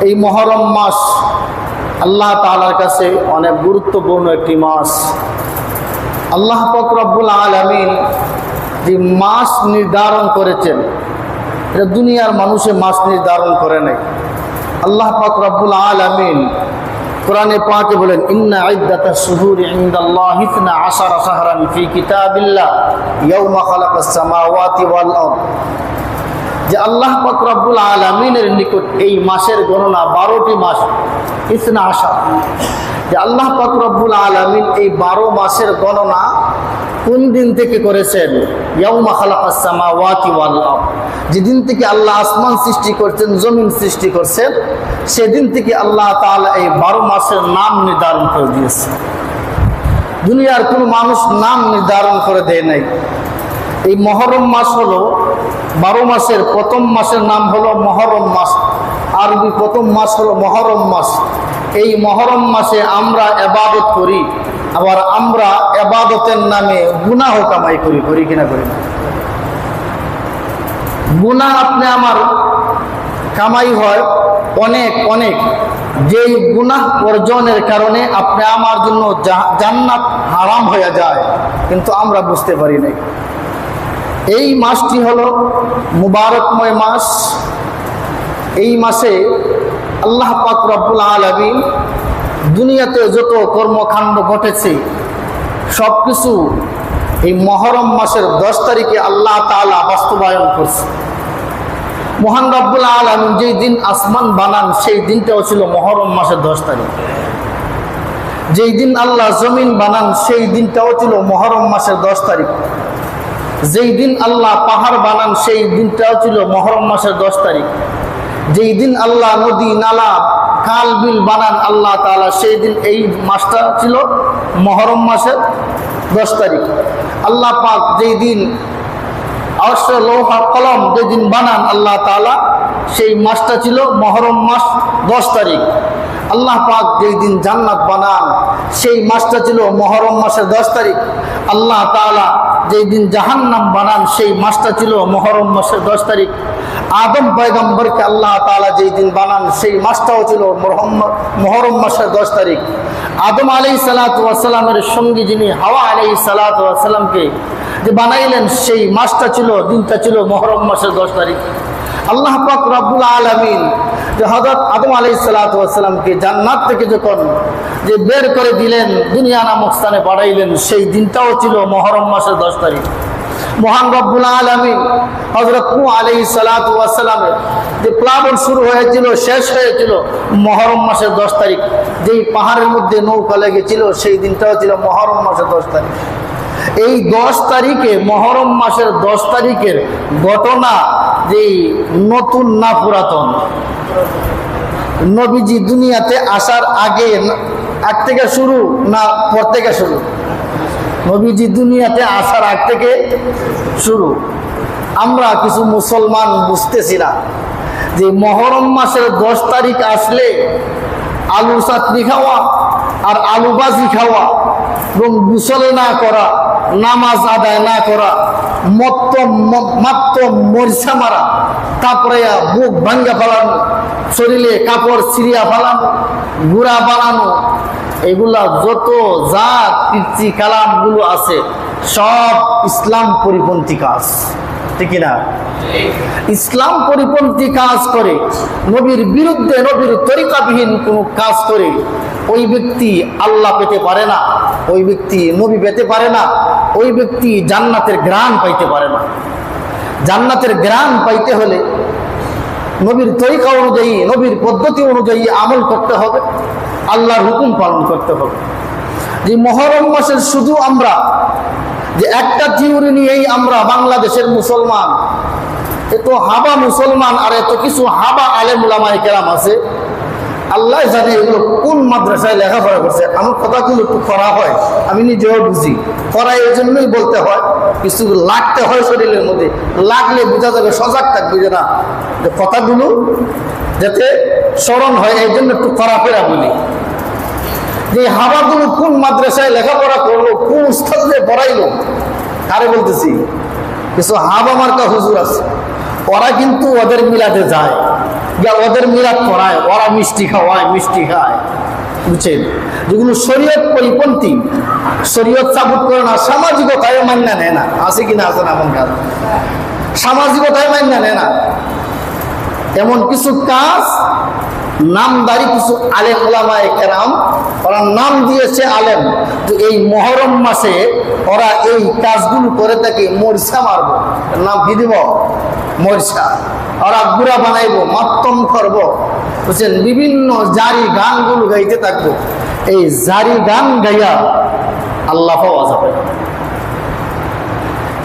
এই মুহররম মাস আল্লাহ তাআলার কাছে অনেক গুরুত্বপূর্ণ একটি মাস। আল্লাহ পাক রব্বুল আলামিন যে মাস নির্ধারণ করেছেন, এটা দুনিয়ার মানুষে মাস নির্ধারণ করে নাই। আল্লাহ পাক রব্বুল আলামিন কোরআনে পাকে বলেন, ইন্না ইদ্দাতাশ শুহুরি ইনদাল্লাহি 12 শাহরান ফি কিতাবিল্লাহ ইয়াওমা খালাকাস সামাওয়াতি ওয়াল আরদ। যে আল্লাহ পাক রব্বুল আলামিনের নিকট এই মাসের গণনা 12টি মাস, 12। যে আল্লাহ পাক রব্বুল আলামিন এই 12 মাসের গণনা কোন দিন থেকে করেছেন? ইয়াউমা খালাকাস সামাওয়াতি ওয়াল আরদ, যেদিন থেকে আল্লাহ আসমান সৃষ্টি করছেন, জমিন সৃষ্টি করছেন, সেদিন থেকে আল্লাহ তাআলা এই 12 মাসের নাম নির্ধারণ করে দিয়েছে। দুনিয়ার কোনো মানুষ নাম নির্ধারণ করে দেয় নাই। এই মুহররম মাস হলো 12 মাসের প্রথম মাসের নাম হলো মুহররম মাস। আরবি প্রথম মাস হলো মুহররম মাস। এই মুহররম মাসে আমরা ইবাদত করি, আবার আমরা ইবাদতের নামে গুনাহ কামাই করি কিনা করি না? গুনাহ আপনি আমার কামাই হয় অনেক অনেক, যেই গুনাহ অর্জনের কারণে আপনি আমার জন্য জান্নাত হারাম হয়ে যায়, কিন্তু আমরা বুঝতে পারি নাই। এই মাসটি হলো মুবারকময় মাস। এই মাসে আল্লাহ পাক রব্বুল আলামিন দুনিয়াতে যত কর্মকাণ্ড ঘটেছে সব কিছু এই মুহররম মাসের 10 তারিখে আল্লাহ তাআলা বাস্তবায়ন করছে। মহান রব্বুল আলামিন যেই দিন আসমান বানান, সেই দিনটাও ছিল মুহররম মাসের 10 তারিখ। যেই দিন আল্লাহ জমিন বানান, সেই দিনটাও ছিল মুহররম মাসের 10 তারিখ। যেই দিন আল্লাহ পাহাড় বানান, সেই দিনটাও ছিল মুহররম মাসের 10 তারিখ। যেই দিন আল্লাহ নদী নালা খাল বিল বানান আল্লাহ তাআলা, সেই দিন এই মাসটা ছিল মুহররম মাসের 10 তারিখ। আল্লাহ পাক যেই দিন আরশ লৌহ কলম যেদিন বানান আল্লাহ তাআলা, সেই মাসটা ছিল মুহররম মাস 10 তারিখ। আল্লাহ পাক যেই দিন জান্নাত বানান, সেই মাসটা ছিল মুহররম মাসের 10 তারিখ। আল্লাহ তাআলা যেই দিন জাহান্নাম বানান, সেই মাসটা ছিল মুহররম মাসের 10 তারিখ। আদম পয়গম্বরকে আল্লাহ তাআলা যেই দিন বানান, সেই মাসটাও ছিল মুহররম মাসের 10 তারিখ। আদম আলাইহিস সালাতু ওয়াস সালামের সঙ্গী যিনি হাওয়া আলাইহিস সালাতু ওয়াস সালামকে যে বানাইলেন, সেই মাসটা ছিল, দিনটা ছিল মুহররম মাসের 10 তারিখ। আল্লাহ পাক রব্বুল আলামিন যে হযরত আদম আলাইহিস সালাতু ওয়াস সালামকে জান্নাত থেকে যখন যে বের করে দিলেন, দুনিয়া নামক স্থানে পাঠাইলেন, সেই দিনটাও ছিল মুহররম মাসের 10 তারিখ। মহান রব্বুল আলামিন হযরত নূহ আলাইহিস সালাতু ওয়াস সালামের যে প্লাবন শুরু হয়েছিল, শেষ হয়েছিল মুহররম মাসের 10 তারিখ। যেই পাহাড়ের মধ্যে নৌকা লেগেছিল, সেই দিনটাও ছিল মুহররম মাসের 10 তারিখ। এই 10 তারিখে, মুহররম মাসের 10 তারিখের ঘটনা যে নতুন না পুরাতন? নবীজি দুনিয়াতে আসার আগে থেকে শুরু না পর থেকে শুরু? নবীজি দুনিয়াতে আসার আগ থেকে শুরু। আমরা কিছু মুসলমান বুঝতেছি না যে মুহররম মাসের 10 তারিখ আসলে আলু চাটনি খাওয়া আর আলু ভাজি খাওয়া এবং গোসল না করা, নামাজ আদায় না করা, মাত্র মরিচা মারা, তারপরে বুক ভাঙ্গা ফেলানো, শরীরে কাপড় ছিঁড়িয়া ফেলানো, গুড়া বানানো, এগুলা যত যা কীর্তি কালামগুলো আছে সব ইসলাম পরিপন্থী কাজ, ঠিক না? ইসলাম পরিপন্থী কাজ করে, নবীর বিরুদ্ধে, নবীর তরিকাবিহীন কোনো কাজ করে ওই ব্যক্তি আল্লাহ পেতে পারে না, ওই ব্যক্তি নবী পেতে পারে না, ওই ব্যক্তি জান্নাতের ঘ্রাণ পাইতে পারে না। জান্নাতের ঘ্রাণ পাইতে হলে নবীর তরিকা অনুযায়ী, নবীর পদ্ধতি অনুযায়ী আমল করতে হবে, আল্লাহর হুকুম পালন করতে হবে। যে মুহররম মাসের শুধু আমরা যে একটা থিওরি নিয়েই আমরা বাংলাদেশের মুসলমান, এত হাবা মুসলমান আর এত কিছু হাবা আলেম উলামায়ে কেরাম আছে, আল্লাহ জানে এগুলো কোন মাদ্রাসায় লেখাপড়া করছে। আমার কথাগুলো একটু করা হয়, আমি নিজেও বুঝি, করা এই জন্যই বলতে হয়, কিছু লাগতে হয় শরীরের মধ্যে, লাগলে বোঝা যাবে, সজাগ থাকবে যে না, যে কথাগুলো যাতে স্মরণ হয়, এই জন্য একটু করা ফেরা বলি। যে হাবাগুলো কোন মাদ্রাসায় লেখাপড়া করলো, কোন উস্তাদে পড়াইলো, কারে বলতেছি? কিছু হাবা মার্কা হুজুর আছে, ওরা কিন্তু ওদের মিলাতে যায়, যা ওদের মিলাদ করায়, ওরা মিষ্টি খাওয়ায়, মিষ্টি খায়, বুঝছেন? যেগুলো শরীয়ত পরিপন্থী, শরীয়ত সাবুত করে না, সামাজিকতায় মান্য নেয় না। আছে কিনা? আছে না? এমন কাজ সামাজিকতায় মান্য নেয় না। এমন কিছু কাজ নামদারি কিছু আলেম ওলামায়ে কেরাম, ওরা নাম দিয়েছে আলেম, তো এই মুহররম মাসে ওরা এই কাজগুলো করে থাকে। মরসা মারবো, নাম কি দিব? মরসা। ওরা গুড়া বানাইবো, মাতম করবো, বুঝছেন? বিভিন্ন জারি গানগুলো গাইতে থাকবো। এই জারি গান গাইয়া আল্লাহ পাওয়া যাবে।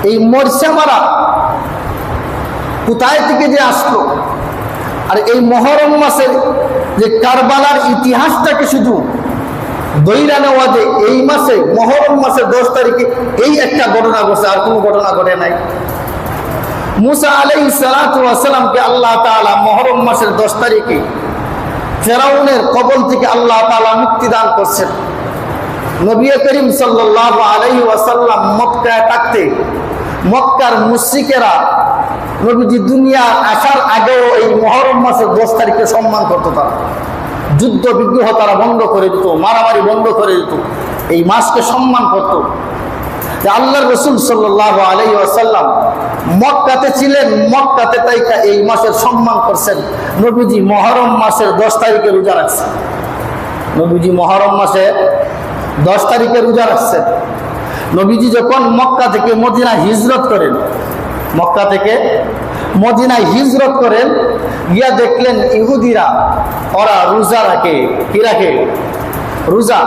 এই মরসা মারা কোথায় থেকে যে আসলো? আর এই মুহররম মাসের যে কারবালার ইতিহাসটাকে শুধু দইরা নেওয়া, যে এই মাসে মুহররম মাসের 10 তারিখে এই একটা ঘটনা ঘটছে, আর কোনো ঘটনা ঘটে নাই। মুসা আলাইহিস সালাতু ওয়াস সালামকে আল্লাহ তাআলা মুহররম মাসের 10 তারিখে ফেরাউনের কবল থেকে আল্লাহ তাআলা মুক্তি দান করছেন। নবী করিম সাল্লাল্লাহু আলাইহি ওয়াসাল্লাম মক্কায় থাকতে মক্কার মুশরিকেরা নবীজি দুনিয়া আসার আগেও এই মুহররম মাসের 10 তারিখে সম্মান করতো। তারা যুদ্ধ বিগ্রহ তারা বন্ধ করে দিত, মারামারি বন্ধ করে দিত, এই মাসকে সম্মান করত। আল্লাহর রাসূল সাল্লাল্লাহু আলাইহি ওয়াসাল্লাম মক্কাতে ছিলেন, মক্কাতে তাইকা এই মাসের সম্মান করছেন। নবীজি মুহররম মাসের 10 তারিখে রোজা রাখছেন। নবীজি মুহররম মাসে 10 তারিখে রোজা রাখছেন। নবীজি যখন মক্কা থেকে মদিনা হিজরত করেন, মক্কা থেকে মদিনায় হিজরত করেন, গিয়া দেখলেন ইহুদিরা ওরা রোজা রাখে। কি রাখে? রোজা।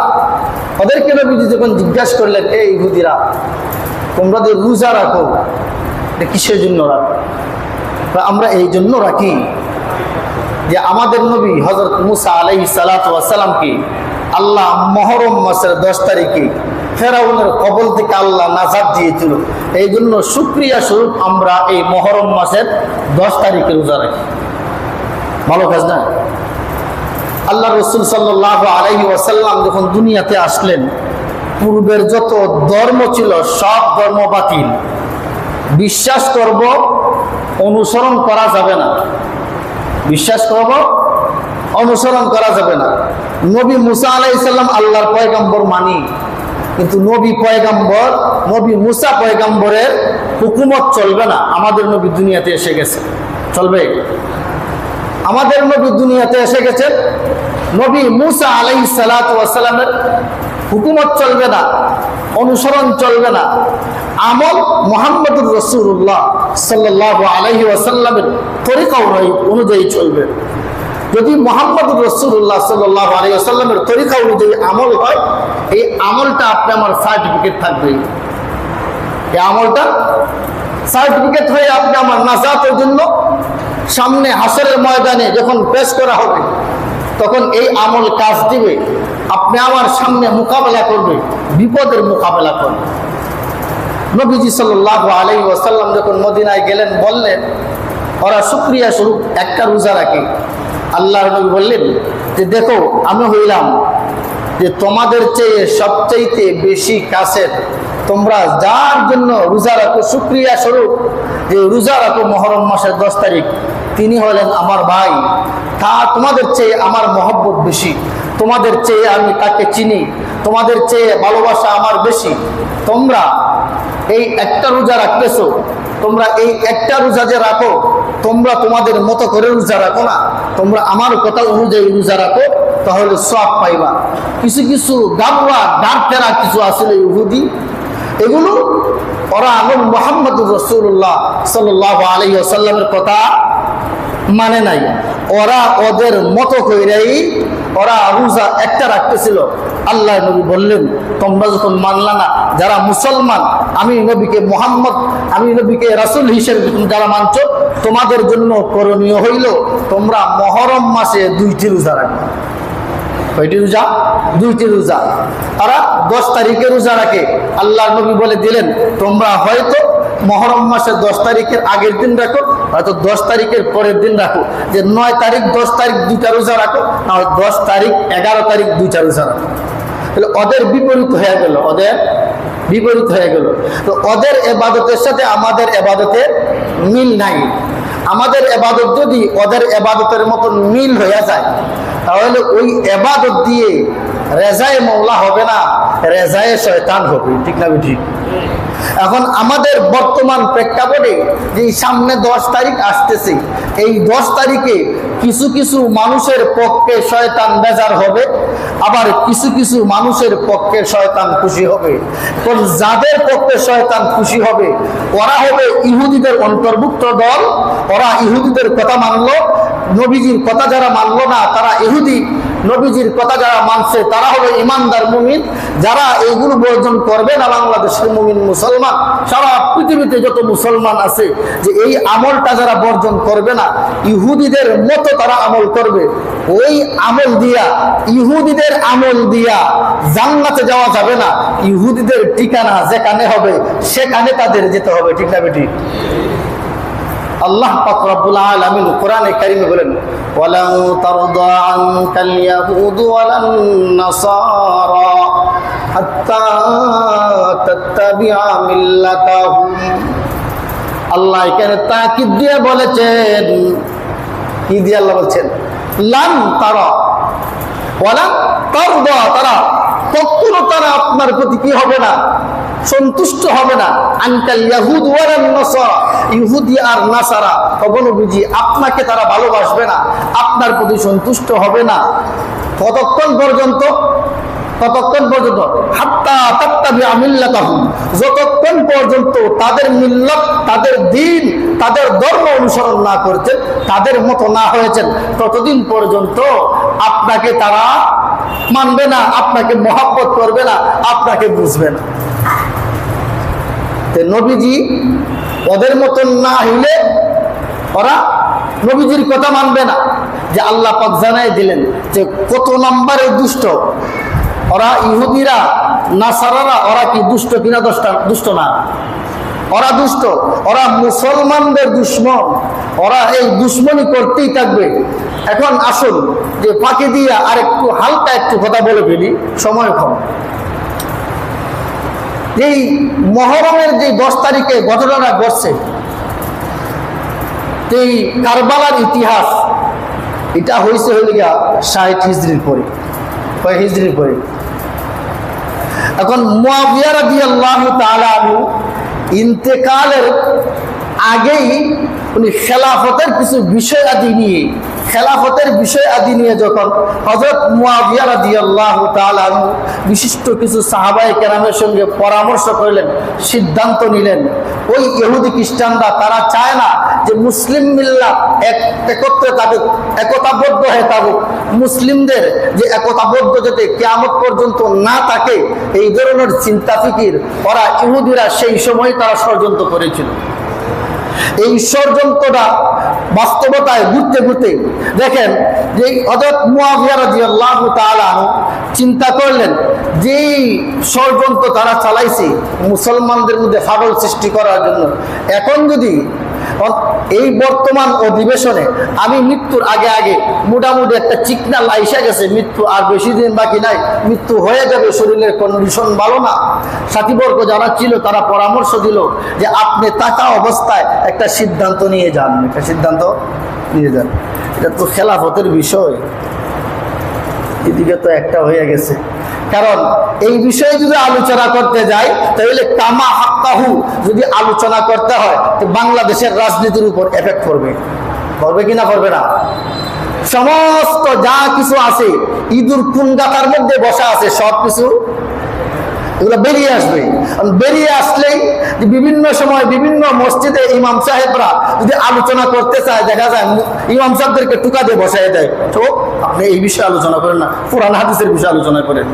ওদেরকে নবীজি যখন জিজ্ঞাসা করলেন, এই ইহুদিরা, তোমরা যে রোজা রাখো, এটা কিসের জন্য রাখো? আমরা এই জন্য রাখি যে আমাদের নবী হযরত মুসা আলাইহিস সালাতু ওয়াস সালামকে আল্লাহ মুহররম মাসের 10 তারিখে ফেরাউনের কবল থেকে আল্লাহ নাজাত দিয়েছিল। এই জন্য শুকরিয়া স্বরূপ আমরা এই মুহররম মাসের 10 তারিখে রোজা রাখি। ভালো কাজ না? আল্লাহ রাসূল সাল্লাল্লাহু আলাইহি ওয়াসাল্লাম যখন দুনিয়াতে আসলেন, পূর্বের যত ধর্ম ছিল সব ধর্ম বাতিল। বিশ্বাস করব, অনুসরণ করা যাবে না। বিশ্বাস করব, অনুসরণ করা যাবে না। নবী মুসা আলাইহিস সালাম আল্লাহর পয়গম্বর মানি, কিন্তু নবী পয়গম্বর, নবী মুসা পয়গম্বরের হুকুমত চলবে না। আমাদের নবী দুনিয়াতে এসে গেছে, চলবে? আমাদের নবী দুনিয়াতে এসে গেছেন, নবী মুসা আলাইহিস সালাতু ওয়াস সালামের হুকুমত চলবে না, অনুসরণ চলবে না। আমল মুহাম্মদুর রাসূলুল্লাহ সাল্লাল্লাহু আলাইহি ওয়াসাল্লামের তরিকা অনুযায়ী চলবে। যদি মুহাম্মদুর রাসূলুল্লাহ সাল্লাল্লাহু আলাইহি ওয়াসাল্লামের তরিকা অনুযায়ী আমল হয়, এই আমলটা আপনি আমার সার্টিফিকেট থাকবে। এই আমলটা সার্টিফিকেট হয়ে আপনি আমার নাজাতের জন্য সামনে হাসরের ময়দানে যখন পেশ করা হবে, তখন এই আমল কাজ দিবে। আপনি আমার সামনে মোকাবেলা করবে, বিপদের মোকাবেলা করবে। নবীজি সাল্লাল্লাহু আলাইহি ওয়াসাল্লাম যখন মদিনায় গেলেন, বললেন ওরা শুকরিয়া স্বরূপ একটা রোজা রাখে। আল্লাহর নবী বললেন যে দেখো, আমি হইলাম যে তোমাদের চেয়ে সবচাইতে বেশি কাছের। তোমরা যার জন্য রোজা রাখো, শুকরিয়া স্বরূপ যে রোজা রাখো মুহররম মাসের 10 তারিখ, তিনি হলেন আমার ভাই। তা তোমাদের চেয়ে আমার মহব্বত বেশি, তোমাদের চেয়ে আমি তাকে চিনি, তোমাদের চেয়ে ভালোবাসা আমার বেশি। তোমরা এই একটা রোজা রাখতেছো, তোমরা এই একটা রোজা যে রাখো, তোমরা তোমাদের মতো করে রোজা রাখো না, তোমরা আমার কথা অনুযায়ী রোজা রাখো, তাহলে সওয়াব পাইবা। কিছু কিছু গাবরা ডাক্তারা কিছু আসলে ইহুদি, এগুলো ওরা নবী মুহাম্মদুর রাসূলুল্লাহ সাল্লাল্লাহু আলাইহি ওয়াসাল্লামের কথা মানে নাই। ওরা ওদের মতো কইরাই ওরা রোজা একটা রাখতেছিল। আল্লাহ নবী বললেন, তোমরা যখন মানলা না, যারা মুসলমান, আমি নবীকে মুহাম্মদ, আমি নবীকে রাসূল হিসেবে যারা মানছো, তোমাদের জন্য করণীয় হইল তোমরা মুহররম মাসে 2টি রোজা রাখবে। কয়টি রোজা? 2টি রোজা। তারা 10 তারিখে রোজা রাখে। আল্লাহ নবী বলে দিলেন, তোমরা হয়তো মুহররম মাসের 10 তারিখের আগের দিন রাখো, হয়তো 10 তারিখের পরের দিন রাখো। যে 9 তারিখ 10 তারিখ 2টা রোজা রাখো, না 10 তারিখ 11 তারিখ 2টা রোজা রাখো। তাহলে ওদের বিপরীত হয়ে গেল, ওদের বিপরীত হয়ে গেল। তো ওদের ইবাদতের সাথে আমাদের ইবাদতের মিল নাই। আমাদের এবাদত যদি ওদের এবাদতের মতন মিল হয়ে যায়, তাহলে ওই এবাদত দিয়ে রেজায়ে মওলা হবে না, রেজায়ে শয়তান হবে। ঠিক না ঠিক? এখন আমাদের বর্তমান প্রেক্ষাপটে যে সামনে 10 তারিখ আসতেছে, এই 10 তারিখে কিছু কিছু মানুষের পক্ষে শয়তান বেজার হবে, আবার কিছু কিছু মানুষের পক্ষে শয়তান খুশি হবে। তো যাদের পক্ষে শয়তান খুশি হবে ওরা হবে ইহুদিদের অন্তর্ভুক্ত দল, ওরা ইহুদিদের কথা মানলো, নবীজির কথা যারা মানলো না তারা ইহুদি, নবীজির কথা যারা মানছে তারা হলো ইমানদার মুমিন। যারা এইগুলো বর্জন করবে না, বাংলাদেশের মুমিন মুসলমান, সারা পৃথিবীতে যত মুসলমান আছে, যে এই আমলটা যারা বর্জন করবে না, ইহুদিদের মতো তারা আমল করবে, ওই আমল দিয়া, ইহুদিদের আমল দিয়া জান্নাতে যাওয়া যাবে না। ইহুদিদের ঠিকানা যেখানে হবে সেখানে তাদের যেতে হবে। ঠিক না বেটি? আল্লাহ পাক রব্বুল আলামিন কোরআনে কারীমে বলেন, ওয়ালান তারদা আনকাল ইয়াহুদু ওয়ালান নাসারা হাত্তা তাত্তাবিআ মিল্লাতাহুম। আল্লাহ এখানে তাকিদ দিয়ে বলেছেন, কি দিয়ে আল্লাহ বলছেন? লান তারা ওয়ালান তারদা, তারা কখনো তারা আপনার প্রতি কি হবে না, সন্তুষ্ট হবে না। আনকাল ইয়াহুদ ওয়ালান নাসারা, ইহুদি আর নাসারা কখনো বুঝি আপনাকে তারা ভালোবাসবে না, আপনার প্রতি সন্তুষ্ট হবে না। কতক্ষণ পর্যন্ত? হাত্তা তাত্তাবিআ মিল্লাতাহুম, যতক্ষণ পর্যন্ত তাদের মিল্লাত, তাদের দ্বীন, তাদের ধর্ম অনুসরণ না করছেন, তাদের মতো না হয়েছেন, ততদিন পর্যন্ত আপনাকে তারা মানবে না, আপনাকে মহব্বত করবে না, আপনাকে বুঝবে না। নবীজি ওদের মতন না হইলে ওরা নবীজির কথা মানবে না। যে আল্লাহ পাক জানাই দিলেন যে কত নম্বরে দুষ্ট ওরা, ইহুদিরা নাসারারা, ওরা কি দুষ্ট কিনা? দুষ্ট না, ওরা দুষ্ট, ওরা মুসলমানদের দুশ্মন, ওরা এই দুশ্মনী করতেই থাকবে। এখন আসুন যে ফাঁকি দিয়া আর একটু হালকা একটু কথা বলে ফেলি, সময় কম। এই মহরমের যে 10 তারিখে ঘটনাটা ঘটছে, এই কারবালার ইতিহাস, এটা হয়েছে হইলে গিয়া 60 হিজরির পরে, কয় হিজরির পরে। এখন মুআবিয়া রাদিয়াল্লাহু তাআলা আনহু ইন্তেকালের আগেই উনি খেলাফতের কিছু বিষয় আদি নিয়ে, খেলাফতের বিষয় আদি নিয়ে যখন হযরত মুআবিয়া রাদিয়াল্লাহু তাআলা আনহু বিশিষ্ট কিছু সাহাবায়ে কেরামের সঙ্গে পরামর্শ করলেন, সিদ্ধান্ত নিলেন, ওই ইহুদি খ্রিস্টানরা তারা চায় না যে মুসলিম মিল্লাত একত্রে থাকুক, একতাবদ্ধ হয়ে থাকুক, মুসলিমদের যে একতাবদ্ধ যাতে কিয়ামত পর্যন্ত না থাকে, এই ধরনের চিন্তা ফিকির ওরা ইহুদিরা সেই সময় তারা ষড়যন্ত্র করেছিল। এই ষড়যন্ত্রটা বাস্তবতায় ঘুরতে ঘুরতে দেখেন যে হযরত মুআবিয়া রাদিয়াল্লাহু তাআলা চিন্তা করলেন যে ষড়যন্ত্র তারা চালাইছে মুসলমানদের মধ্যে ফাটল সৃষ্টি করার জন্য, এখন যদি এই বর্তমান অধিবেশনে আমি মৃত্যুর আগে আগে মোটামুটি একটা চিকনা লাইসা গেছে, মৃত্যু আর বেশি দিন বাকি নাই, মৃত্যু হয়ে যাবে, শরীরের কন্ডিশন ভালো না, সাথীবর্গ যারা ছিল তারা পরামর্শ দিল যে আপনি থাকা অবস্থায় একটা সিদ্ধান্ত নিয়ে যান, একটা সিদ্ধান্ত নিয়ে যান। এটা তো খেলাফতের বিষয়, এদিকে তো একটা হয়ে গেছে। কারণ এই বিষয়ে যদি আলোচনা করতে যাই তাহলে কামা হাক্কাহু যদি আলোচনা করতে হয় তো বাংলাদেশের রাজনীতির উপর এফেক্ট করবে, করবে কিনা করবে না? সমস্ত যা কিছু আছে ইঁদুর কুনগাতার মধ্যে বসা আছে, সব কিছু এগুলো বেরিয়ে আসবে। বেরিয়ে আসলেই বিভিন্ন সময় বিভিন্ন মসজিদে ইমাম সাহেবরা যদি আলোচনা করতে চায়, দেখা যায় ইমাম সাহেবদেরকে টুকা দিয়ে বসাই দেয়, তো আপনি এই বিষয়ে আলোচনা করেন না, কোরআন হাদিসের বিষয়ে আলোচনা করেন।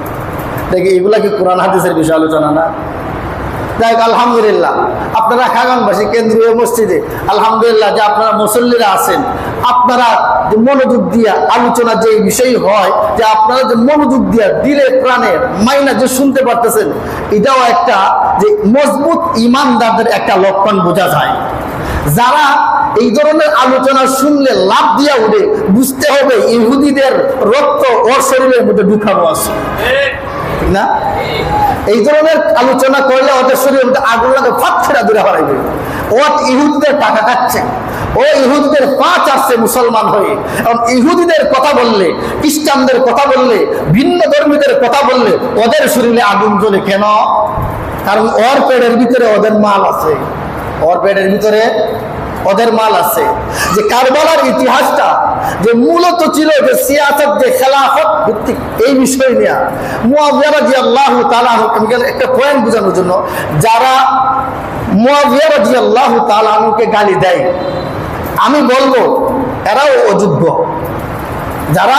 দেখি এগুলা কি কোরআন হাদিসের বিষয়ে আলোচনা না? দেখ আলহামদুলিল্লাহ আপনারা খাগানবাসী কেন্দ্রীয় মসজিদে আলহামদুলিল্লাহ যে আপনারা মুসল্লিরা আছেন, আপনারা যে মনোযোগ দিয়া আলোচনা যে বিষয় হয়, যে আপনারা যে মনোযোগ দিয়া দিলে প্রাণে মাইনা যে শুনতে পারতেছেন, এটাও একটা যে মজবুত ইমানদারদের একটা লক্ষণ বোঝা যায়। যারা এই ধরনের আলোচনা শুনলে লাভ দিয়া উঠে, বুঝতে হবে ইহুদিদের রক্ত ওর শরীরের মধ্যে ঢুকানো আছে। ঠিক না? এই ধরনের আলোচনা করলে ওদের শরীরে আগুন লাগে, ফাঁক ছেড়া দূরে হারাইবে। ও ইহুদিদের টাকা খাচ্ছে, ও ইহুদিদের পা চাচ্ছে মুসলমান হয়ে। এবং ইহুদিদের কথা বললে, খ্রিস্টানদের কথা বললে, ভিন্ন ধর্মীদের কথা বললে ওদের শরীরে আগুন জ্বলে। কেন? কারণ ওর পেটের ভিতরে ওদের মাল আছে, ওর পেটের ভিতরে ওদের মাল আছে। যে কারবালার ইতিহাসটা যে মূলত ছিল যে সিয়াসত, যে খেলাফত ভিত্তিক এই বিষয় নিয়ে মুআবিয়া রাদিয়াল্লাহু তাআলা একটা পয়েন্ট বোঝানোর জন্য, যারা মুআবিয়া রাদিয়াল্লাহু তাআলা আনহুকে গালি দেয়, আমি বলবো এরাও অযোগ্য। যারা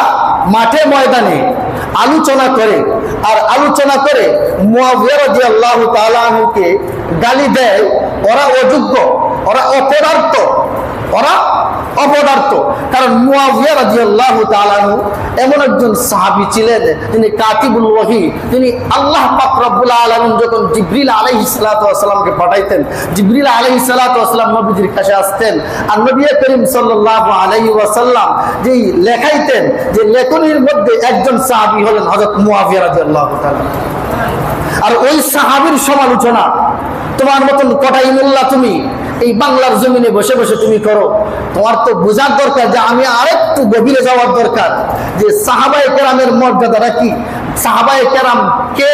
মাঠে ময়দানে আলোচনা করে আর আলোচনা করে মুআবিয়া রাদিয়াল্লাহু তাআলা আনহুকে গালি দেয়, ওরা অযোগ্য, ওরা অপদার্থ, ওরা অপদার্থ। কারণ মুআবিয়া রাদিয়াল্লাহু তাআলা আনহু এমন একজন সাহাবী ছিলেন, তিনি কাতিবুল ওহী। তিনি আল্লাহ পাক রব্বুল আলামিন যখন জিবরিল আলাইহিস সালাতু ওয়াস সালামকে পাঠাইতেন, জিবরিল আলাইহিস সালাতু ওয়াস সালাম নবীজির কাছে আসতেন, আর নবী করিম সাল্লাল্লাহু আলাইহি ওয়াসাল্লাম যেই লেখাইতেন, যে লেখনির মধ্যে একজন সাহাবী হলেন হযরত মুআবিয়া রাদিয়াল্লাহু তাআলা। আর ওই সাহাবীর সমালোচনা তোমার মতন কটাই মোল্লা তুমি এই বাংলার জমিনে বসে বসে তুমি করো। তোমার তো বোঝার দরকার যে আমি আরেকটু গভীরে যাওয়ার দরকার, যে সাহাবায়ে কেরামের মর্যাদাটা কি, সাহাবায়ে কেরাম কে,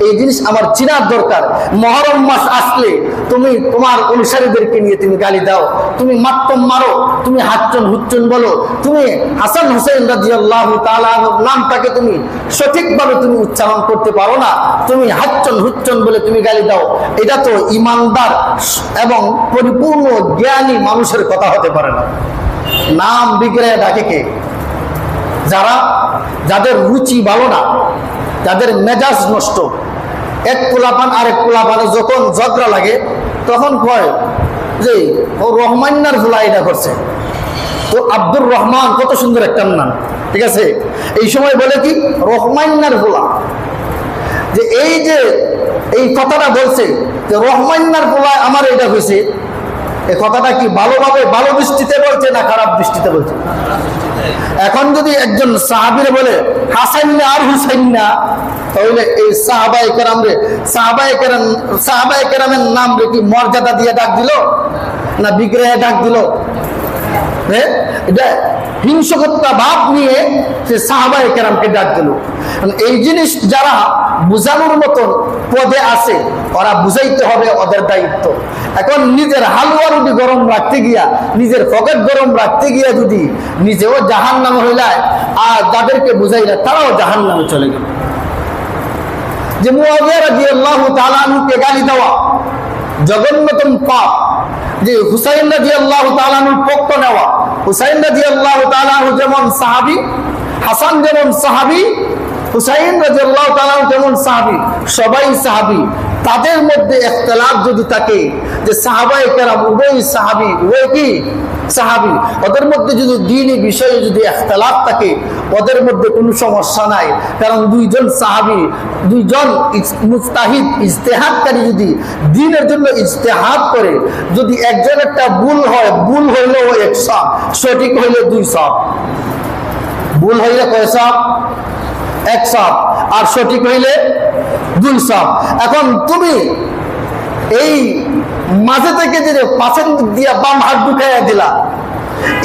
এই জিনিস আমার চিনার দরকার। মুহররম মাস আসলে তুমি তোমার অনুসারীদেরকে নিয়ে তুমি গালি দাও, তুমি মাতম মারো, তুমি হাচ্চন হুচ্চন বলো, তুমি হাসান হুসাইন রাদিয়াল্লাহু তাআলা নামটাকে তুমি সঠিকভাবে তুমি উচ্চারণ করতে পারো না, তুমি হাচ্চন হুচ্চন বলে তুমি গালি দাও। এটা তো ইমানদার এবং পরিপূর্ণ জ্ঞানী মানুষের কথা হতে পারে না। নাম বিগড়ে ডাকে কে? যাদের রুচি ভালো না, যাদের মেজাজ নষ্ট, এক পোলাপান আরেক পোলাপানে যখন ঝগড়া লাগে তখন কয় যে ও রহমান্নার ভুলা এটা করছে, তো আব্দুর রহমান কত সুন্দর একটা নাম, ঠিক আছে? এই সময় বলে কি রহমান্নার ভুলা, যে এই কথাটা বলছে যে রহমান্নার ভুলা আমার এটা হয়েছে, এই কথাটা কি ভালোভাবে ভালো দৃষ্টিতে বলছে না খারাপ দৃষ্টিতে বলছে? এখন যদি একজন সাহাবীর বলে হাসান না আর হুসাইন না, তাহলে এই সাহাবায়ে কেরামের নাম রে কি মর্যাদা দিয়ে ডাক দিল না বিগ্রহে ডাক দিল? এটা হিংসুকতা ভাব নিয়ে সে সাহাবায়ে কেরামকে ডাক দিল। এই জিনিস যারা বুঝানোর মতন পদে আছে, ওরা বুঝাইতে হবে, ওদের দায়িত্ব। এখন নিজের হালুয়া রুটি গরম রাখতে গিয়া, নিজের পকেট গরম রাখতে গিয়া যদি নিজেও জাহান্নামে হইলায় আর যাদেরকে বুঝাইলা তারাও জাহান্নামে চলে গেল। যে মুআবিয়া রাদিয়াল্লাহু তাআলা আনহুকে গালি দেওয়া জঘন্যতম পাপ। যে হুসাইন রাদিয়াল্লাহু তাআলা আনহুর পক্ষ নেওয়া, হুসাইন রাদিয়াল্লাহু তাআলা আনহু যেমন সাহাবী, হাসান যেমন সাহাবী, হুসাইন রাদিয়াল্লাহু তাআলা আনহু যেমন সাহাবী, সবাই সাহাবী। তাদের মধ্যে ইখতিলাফ যদি থাকে যে সাহাবায়ে কেরাম উভয় সাহাবী, উভয় কি সাহাবী, ওদের মধ্যে যদি দ্বীনি বিষয়ে যদি ইখতিলাফ থাকে ওদের মধ্যে কোনো সমস্যা নাই। কারণ দুইজন সাহাবী, দুইজন মুজতাহিদ ইজতিহাদকারী যদি দ্বীনের জন্য ইজতিহাদ করে, যদি একজন একটা ভুল হয়, ভুল হইলেও 100, সঠিক হইলে 200। ভুল হইলে কয় সব? 100, আর সঠিক হইলে 200। এখন তুমি এই মাঝে থেকে যে পাশের দিক দিয়া বাম হাত ঢুকাইয়া দিলা,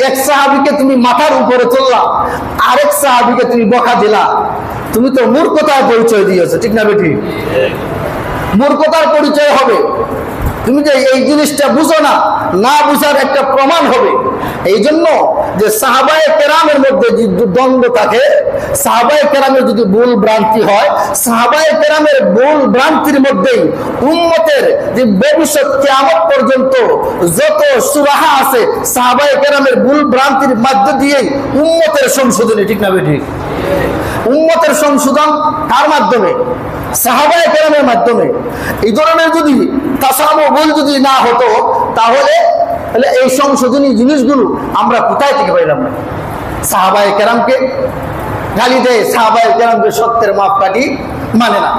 এক সাহাবীকে তুমি মাথার উপরে তুললা, আরেক সাহাবীকে তুমি বকা দিলা, তুমি তো মূর্খতার পরিচয় দিয়েছো, ঠিক না বেটি? মূর্খতার পরিচয় হবে। তুমি যে এই জিনিসটা বুঝো না, না বুঝার একটা প্রমাণ হবে। এই জন্য যে সাহাবায়ে কেরামের মধ্যে যদি দ্বন্দ্ব থাকে, সাহাবায়ে কেরামের যদি ভুল ভ্রান্তি হয়, সাহাবায়ে কেরামের ভুল ভ্রান্তির মধ্যেই উম্মতের যে ভবিষ্যৎ কিয়ামত পর্যন্ত যত সুরাহা আছে, সাহাবায়ে কেরামের ভুল ভ্রান্তির মধ্য দিয়েই উম্মতের সংশোধনী, ঠিক না বেটি? উম্মতের সংশোধন কার মাধ্যমে? সাহাবায়ে কেরামের মাধ্যমে। এই ধরনের যদি তাসামুল যদি না হতো তাহলে এই সংশোধনী জিনিসগুলো আমরা কোথায় থেকে পাইলাম না? সাহাবায়ে কেরামকে গালি দেয়, সাহাবায়ে কেরামকে সত্যের মাপকাঠি মানে না।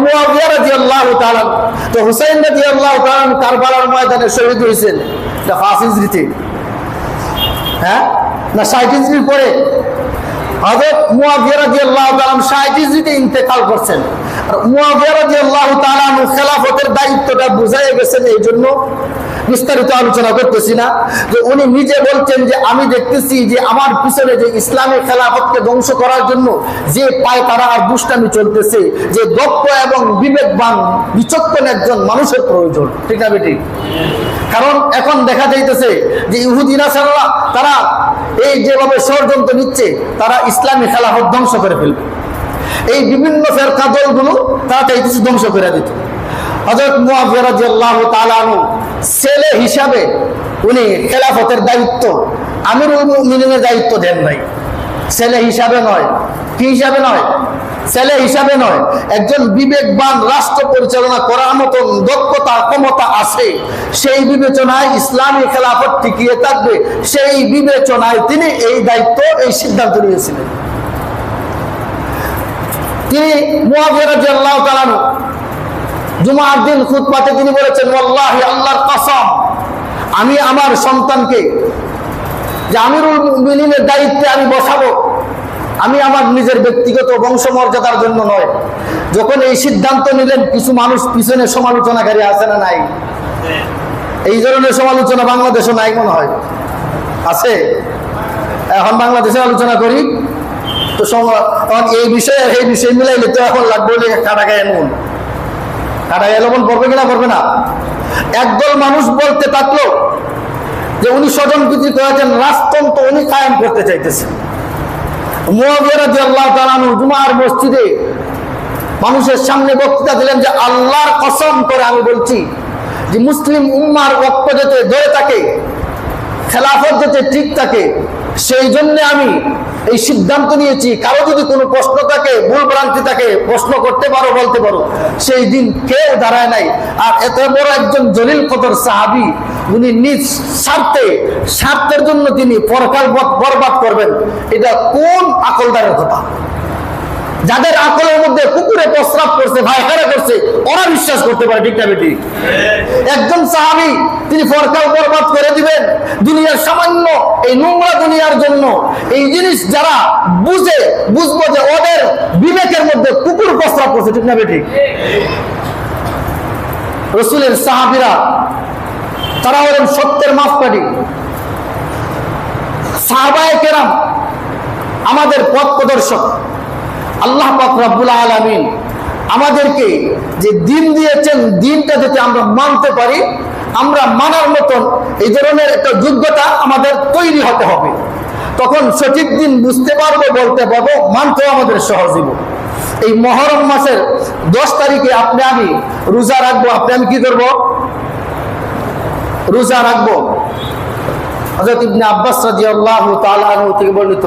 মুআবিয়া রাদিয়াল্লাহু তাআলা, তো হুসাইন রাদিয়াল্লাহু তাআলা কারবালার ময়দানে শহীদ হয়েছেন 5 হিজরিতে, হ্যাঁ না 60 হিজরির পরে? হযরত মুআবিয়া রাদিয়াল্লাহু তাআলা 60 হিজরিতে ইন্তেকাল করছেন। আর মুআবিয়া রাদিয়াল্লাহু তাআলা আনহু খেলাফতের দায়িত্বটা বুঝাই গেছেন, এই জন্য বিস্তারিত আলোচনা করতেছি না। যে উনি নিজে বলছেন যে আমি দেখতেছি যে আমার পিছনে যে ইসলামী খেলাফতকে ধ্বংস করার জন্য যে পায়তারা আর দুষ্টামি চলতেছে, যে দক্ষ এবং বিবেকবান বিচক্ষণ একজন মানুষের প্রয়োজন, ঠিক না বেটি? কারণ এখন দেখা যাইতেছে যে ইহুদি নাসারা তারা এই যেভাবে ষড়যন্ত্র নিচ্ছে, তারা ইসলামী খেলাফত ধ্বংস করে ফেলবে। এই বিভিন্ন ফেরকা দলগুলো তারা চাইতেছে ধ্বংস করে দিত। হযরত মুআবিয়া রাদিয়াল্লাহু তাআলা আনহু ছেলে হিসাবে উনি খেলাফতের দায়িত্ব আমিরুল মুমিনিনের দায়িত্ব দেন নাই। ছেলে হিসাবে নয়, কি হিসাবে নয়? ছেলে হিসাবে নয়। একজন বিবেকবান রাষ্ট্র পরিচালনা করার মতন দক্ষতা ক্ষমতা আছে, সেই বিবেচনায় ইসলামী খেলাফত টিকিয়ে থাকবে, সেই বিবেচনায় তিনি এই দায়িত্ব, এই সিদ্ধান্ত নিয়েছিলেন। তিনি মুআবিয়া রাদিয়াল্লাহু তাআলা আনহু জুমার দিন খুতবাতে তিনি বলেছেন, ওয়াল্লাহি আল্লাহর কসম, আমি আমার সন্তানকে যে আমিরুল মুমিনিনের দায়িত্বে আমি বসাবো, আমি আমার নিজের ব্যক্তিগত বংশমর্যাদার জন্য নয়। যখন এই সিদ্ধান্ত নিলেন, কিছু মানুষ পিছনে সমালোচনাকারী আছে না নাই? এই ধরনের সমালোচনা বাংলাদেশে নাই মনে হয়, আছে? এখন বাংলাদেশে আলোচনা করি তো এই বিষয়ে এই বিষয় মিলাইলে তো এখন লাগবে কাটা গায়ে নুন, কাটা গায়ে লবণ পড়বে কিনা পড়বে না। একদল মানুষ বলতে থাকলো যে উনি স্বজনপ্রীতি করেছেন, রাজতন্ত্র উনি কায়েম করতে চাইতেছেন। মুআবিয়া রাদিয়াল্লাহু তাআলা আনহু জুমার মসজিদে মানুষের সামনে বক্তৃতা দিলেন যে আল্লাহর কসম করে আমি বলছি যে মুসলিম উম্মার ঐক্য যাতে ধরে থাকে, খেলাফত যাতে ঠিক থাকে, সেই জন্য আমি এই সিদ্ধান্ত নিয়েছি। কারো যদি কোনো প্রশ্ন থাকে, ভুল ভ্রান্তি থাকে, প্রশ্ন করতে পারো, বলতে পারো। সেই দিন কেউ দাঁড়ায় নাই। আর এত বড় একজন জলিল কদর সাহাবী, উনি নিজ স্বার্থের জন্য তিনি পরকাল বরবাদ করবেন, এটা কোন আকলদারের কথা? যাদের আকলের মধ্যে কুকুরে প্রস্রাব করছে, ভাইখানা করছে, ওরা বিশ্বাস করতে পারে, ঠিক না বেটি? একজন সাহাবী তিনি পরকাল বরবাদ করে দিবেন দুনিয়ার সামান্য এই নোংরা দুনিয়ার জন্য। এই জিনিস যারা বুঝবো যে ওদের বিবেকের মধ্যে কুকুর প্রস্রাব করছে, ঠিক না বেটি? রাসূলের সাহাবীরা তারা হলেন সত্যের মাপকাঠি। সাহাবায়ে কেরাম আমাদের পথ প্রদর্শক। আল্লাহ পাক রব্বুল আলামিন আমাদেরকে যে দিন দিয়েছেন, দিনটা যাতে আমরা মানতে পারি, আমরা মানার মতন এই ধরনের একটা যোগ্যতা আমাদের তৈরি হতে হবে। তখন সঠিক দিন বুঝতে পারবো, বলতে পারবো, মানতেও আমাদের সহজ হইব। এই মুহররম মাসের 10 তারিখে আমি রোজা রাখবো। আমি কি করব? রোজা রাখবো। হযরত ইবনে আব্বাস রাদিয়াল্লাহু তাআলা আনহু থেকে বর্ণিত,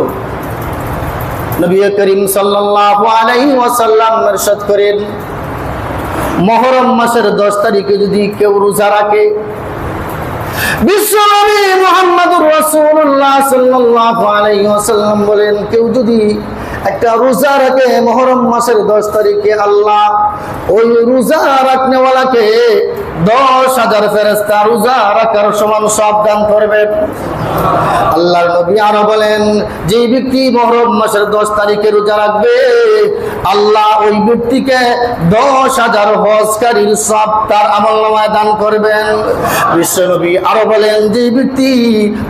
নবী করিম সাল্লাল্লাহু আলাইহি ওয়াসাল্লাম ইরশাদ করেন, মুহররম মাসের 10 তারিখে যদি কেউ রোজা রাখে, বিশ্বনবী মুহাম্মদুর রাসূলুল্লাহ সাল্লাল্লাহু আলাইহি ওয়াসাল্লাম বলেন, কেউ যদি একটা রোজা রাখে মুহররম মাসের 10 তারিখে, আল্লাহ ওই রোজা রাখনেওয়ালাকে 10,000 ফেরেশতা রোজা রাখার সমান সওয়াব দান করবেন। আল্লাহর নবী আরো বলেন, যে ব্যক্তি মুহররম মাসের 10 তারিখে রোজা রাখবে, আল্লাহ ওই ব্যক্তিকে 10,000 হজকারীর সওয়াব তার আমলনামায় দান করবেন। বিশ্বনবী আরো বলেন, যে ব্যক্তি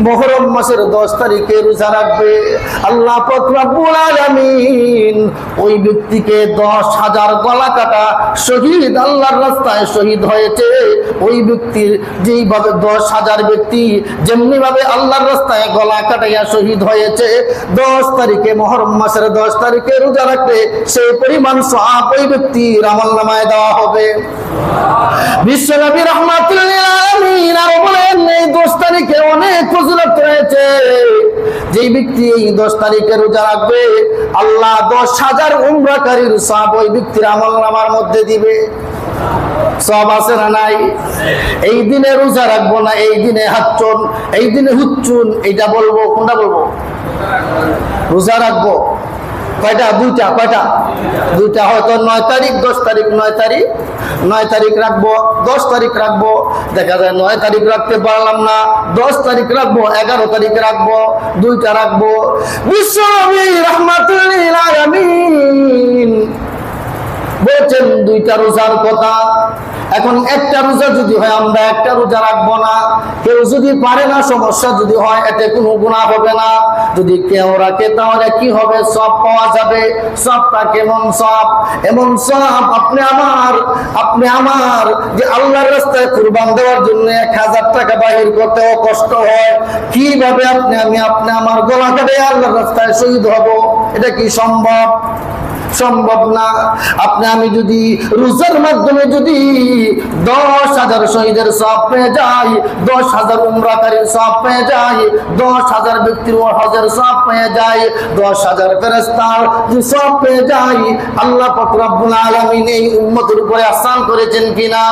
মুহররম মাসের 10 তারিখে রোজা রাখবে, আল্লাহ পাক রব্বুল আলামিন ওই ব্যক্তিকে 10,000 গলা কাটা শহীদ, আল্লাহর রাস্তায় শহীদ হয়েছে, ওই ব্যক্তির যেইভাবে 10,000 ব্যক্তি যেমনি ভাবে আল্লাহর রাস্তায় গলা কাটাইয়া শহীদ হয়েছে, 10 তারিখে মুহররম মাসের 10 তারিখে রোজা রাখলে সেই পরিমাণ সওয়াব ওই ব্যক্তির আমলনামায় দেওয়া হবে। বিশ্বনবী রাহমাতুল লিল আলামিন আরো বলেন, এই 10 তারিখে অনেক ফজিলত রয়েছে। যেই ব্যক্তি এই 10 তারিখে রোজা রাখবে, আল্লাহ 10,000 উমরাকারীর সওয়াব ওই ব্যক্তির আমলনামার মধ্যে দিবে। সওয়াব আছে না নাই? এই দিনে রোজা রাখবো না, এই দিনে হাচ্চুন, এই দিনে হুচ্চুন, এইটা বলবো, কোনটা বলবো? রোজা রাখবো কয়টা? দুইটা। হয়তো 9 তারিখ 10 তারিখ 9 তারিখ রাখবো, 10 তারিখ রাখবো। দেখা যায় 9 তারিখ রাখতে পারলাম না, 10 তারিখ রাখবো, 11 তারিখ রাখবো, 2টা রাখবো। বিশ্বনবী রাহমাতুল লিল আলামিন বলছেন, 2টা রোজার কথা। এখন একটা রোজা যদি হয় আমরা একটা রোজা রাখবো না, কেউ যদি পারে না সমস্যা যদি হয় এতে কোনো গুনাহ হবে না। যদি কেউ রাখে তাহলে কি হবে? সব পাওয়া যাবে। সবটা কেমন সব? এমন সব আপনি আমার যে আল্লাহর রাস্তায় কুরবান দেওয়ার জন্য 1000 টাকা বাহির করতেও কষ্ট হয়, কিভাবে আপনি আমার গলা কেটে আল্লাহর রাস্তায় শহীদ হব? এটা কি সম্ভব? সম্ভব না। আমি যদি রোজার মাধ্যমে যদি 10,000 শহীদের সওয়াব পেয়ে যাই, 10,000 উমরাকারীর সওয়াব পেয়ে যাই, 10,000 ব্যক্তির হজের সওয়াব পেয়ে যাই, 10,000 ফেরেশতার সওয়াব পেয়ে যাই, আল্লাহ পাক রব্বুল আলামিন এই উম্মতের উপরে আহসান করেছেন কিনা?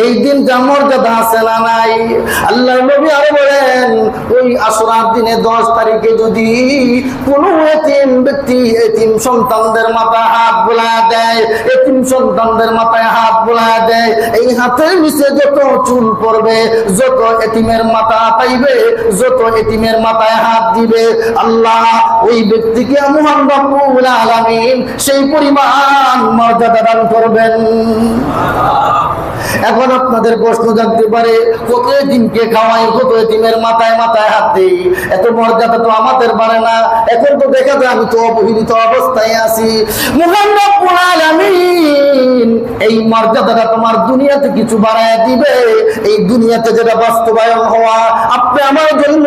এই দিনটা মর্যাদা আছে না নাই? আল্লাহর নবী আরো বলেন, ওই আশুরার দিনে 10 তারিখে যদি কোনো এতিম ব্যক্তি এতিম সন্তানদের মাথায় হাত বুলায় দেয়, এতিম সন্তানদের মাথায় হাত বুলায় দেয়, এই হাতের নিচে যত চুল পড়বে, যত এতিমের মাথা পাইবে, যত এতিমের মাথায় হাত দিবে, আল্লাহ ওই ব্যক্তিকে মহান রব্বুল আলামিন সেই পরিমাণ মর্যাদা দান করবেন। এখন আপনাদের প্রশ্ন জানতে পারে, কত এতিমকে খাওয়াই, কত এতিমের মাথায় হাত দেই, এত মর্যাদা তো আমাদের পারে না। এখন তো দেখা যায় আমি তো অবহেলিত অবস্থায় আছি। মহান রব্বুল আলামিন এই মর্যাদাটা তোমার দুনিয়াতে কিছু বাড়ায় দিবে। এই দুনিয়াতে যেটা বাস্তবায়ন হওয়া আপনি আমার জন্য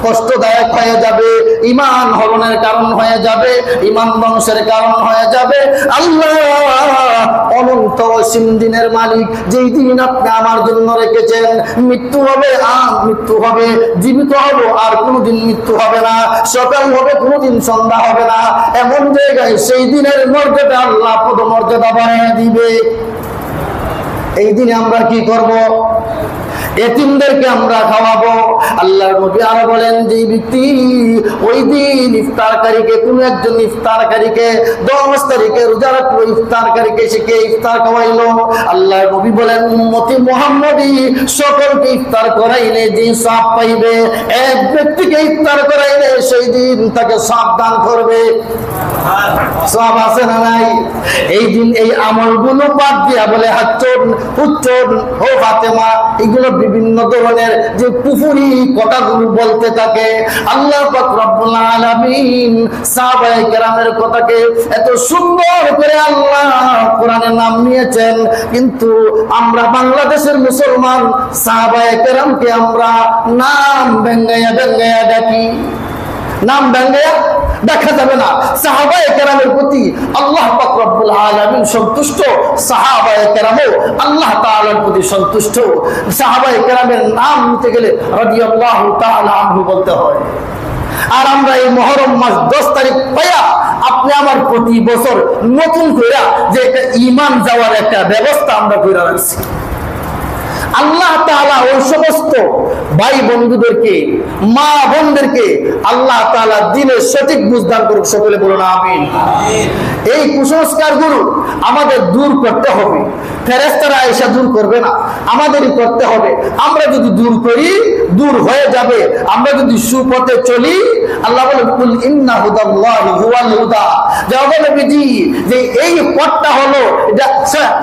কষ্টদায়ক হয়ে যাবে, ঈমান হরণের কারণ হয়ে যাবে, ঈমান ধ্বংসের কারণ হয়ে যাবে। আল্লাহ অনন্ত অসীম দিনের মালিক, যেই দিন আপনি আমার জন্য রেখেছেন, মৃত্যু হবে আর মৃত্যু হবে, জীবিত হব আর কোনোদিন মৃত্যু হবে না, সকাল হবে কোনোদিন সন্ধ্যা হবে না, এমন জায়গায় সেই দিনের মর্যাদা আল্লাহ পদমর্যাদা বাড়িয়ে দিবে। এই দিনে আমরা কি করব? এতিমদেরকে আমরা খাওয়াবো। আল্লাহর নবী আরো বলেন, যে ব্যক্তি ওই দিন ইফতারকারীকে, কোন একজন ইফতারকারীকে 10 তারিখে রোজা রাখলো, ইফতারকারীকে সে ইফতার খাওয়াইলো, আল্লাহর নবী বলেন উম্মতি মুহাম্মদী সকলকে ইফতার করাইলে যে সওয়াব পাইবে, এক ব্যক্তিকে ইফতার করাইলে সেই দিন তাকে সওয়াব দান করবে। সওয়াব আছে না নাই? এই দিন এই আমলগুলো বাদ দিয়া বলে হাচ্চন হুচ্চন ও ফাতেমা এগুলো বিভিন্ন ধরনের যে কুফরি কথাগুলো বলতে থাকে। আল্লাহ পাক রব্বুল আলামিন সাহাবায়ে কেরামের কথাকে এত সুন্দর করে আল্লাহ কোরআনে নাম নিয়েছেন, কিন্তু আমরা বাংলাদেশের মুসলমান সাহাবায়ে কেরামকে আমরা নাম ভেঙ্গাইয়া ডাকি। নাম ভেঙ্গাইয়া দেখা যাবে না। সাহাবায়ে কেরামের প্রতি আল্লাহ পাক রব্বুল আলামিন সন্তুষ্ট, সাহাবায়ে কেরামও আল্লাহ তাআলার প্রতি সন্তুষ্ট। সাহাবায়ে কেরামের নাম নিতে গেলে রাদিয়াল্লাহু তাআলা আনহু বলতে হয়। আর আমরা এই মুহররম মাস 10 তারিখ পাইয়া আপনি আমার প্রতি বছর নতুন করে যে একটা ঈমান যাওয়ার একটা ব্যবস্থা আমরা করে রাখছি। আল্লাহ তাআলা ওই সমস্ত ভাই বন্ধুদেরকে, মা বোনদেরকে আল্লাহ তাআলা দিনের সঠিক বুঝদান করুক। সকলে বলুন আমিন। এই কুসংস্কারগুলো আমাদের দূর করতে হবে। ফেরেশতারা এসে দূর করবে না, আমাদেরই করতে হবে। আমরা যদি দূর করি দূর হয়ে যাবে। আমরা যদি সুপথে চলি, আল্লাহ বলেন কুল ইন্না হুদাল্লাহি হুয়াল হুদা, যে এই পথটা হলো এটা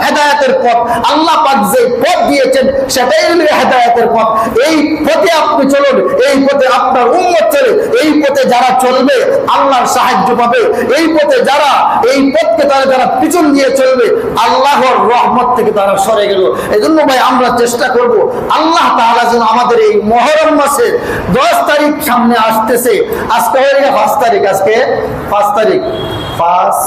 হেদায়েতের পথ। আল্লাহ পাক যে পথ দিয়েছেন সেটাই হলো হেদায়েতের পথ। এই পথে আপনি চলুন, এই পথে আপনার উম্মত চলে, এই পথে যারা চলবে আল্লাহর সাহায্য পাবে। এই পথে যারা এই পথকে যারা পিছন দিয়ে চলবে আল্লাহর রহমত থেকে তারা সরে গেল। এজন্য ভাই আমরা চেষ্টা করব আল্লাহ তাআলা যেন আমাদের এই মুহররম মাসে 10 তারিখ সামনে আসতেছে। আজকে হয়ে গেল 5 তারিখ, আজকে 5 তারিখ, 5,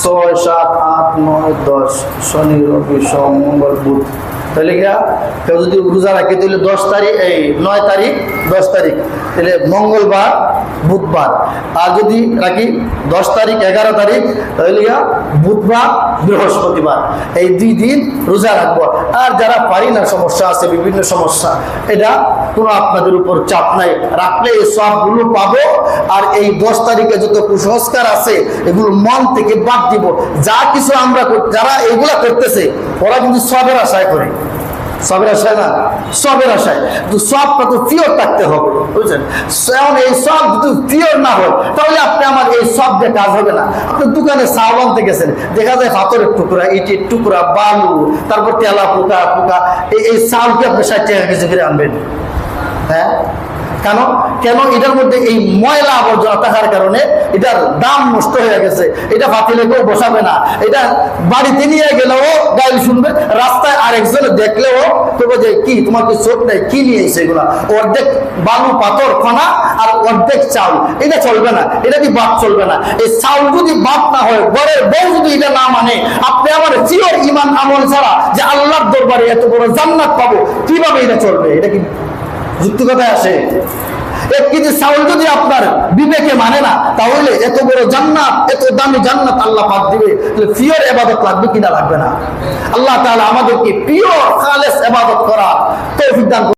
6, 7, 8, 9, 10 শনি রবি সোম মঙ্গল বুধ। তাহলে কেউ যদি রোজা রাখে তাহলে 10 তারিখ, এই 9 তারিখ 10 তারিখ তাহলে মঙ্গলবার বুধবার। আর যদি রাখি 10 তারিখ 11 তারিখ তাহলে বুধবার বৃহস্পতিবার, এই 2 দিন রোজা রাখবো। আর যারা পারি না, সমস্যা আছে, বিভিন্ন সমস্যা, এটা কোনো আপনাদের উপর চাপ নাই, রাখলে এই সবগুলো পাবো। আর এই 10 তারিখে যত কুসংস্কার আছে এগুলো মন থেকে বাদ দিব। যা কিছু আমরা যারা এগুলা করতেছে ওরা কিন্তু সবের আশায় করে, সবের আশায় না, সবের আশায়, তো সবটা তো পিওর থাকতে হবে, বুঝছেন? এখন এই সব যদি পিওর না হয় তাহলে আপনি আমার এই সব যে কাজ হবে না। আপনি দোকানে চাউল আনতে গেছেন, দেখা যায় পাথরের টুকরা, ইটের টুকরা, বালু, তারপর তেলা পোকা পোকা, এই চাউলকে আপনি 60 টাকা কেজি করে আনবেন। হ্যাঁ, কেন কেন এটার মধ্যে এই ময়লা আবর্জনা থাকার কারণে এটার দাম নষ্ট হয়ে গেছে। এটা পাতিলে কেউ বসাবে না, এটা বাড়িতে নিয়ে গেলেও গাইল শুনবে, রাস্তায় আরেকজনে দেখলেও তবে যে কি তোমার কি চোখ নেই, কি নিয়ে এসে এগুলা, অর্ধেক বালু পাথর কণা আর অর্ধেক চাউল, এটা চলবে না, এটা কি বাদ চলবে না। এই চাউল যদি বাদ না হয়, ঘরের বউ যদি এটা না মানে, আপনি আমার চির ইমান আমল ছাড়া যে আল্লাহর দরবারে এত বড় জান্নাত পাবো, কিভাবে এটা চলবে? এটা কি যুক্তিকতায় আসে? 1 কেজি চাউল যদি আপনার বিবেকে মানে না, তাহলে এত বড় জান্নাত, এত দামি জান্নাত আল্লাহ পাক দিবে, তাহলে পিওর ইবাদত লাগবে কিনা লাগবে না? আল্লাহ তাআলা আমাদেরকে পিওর খালেস ইবাদত করা তৌফিক দান।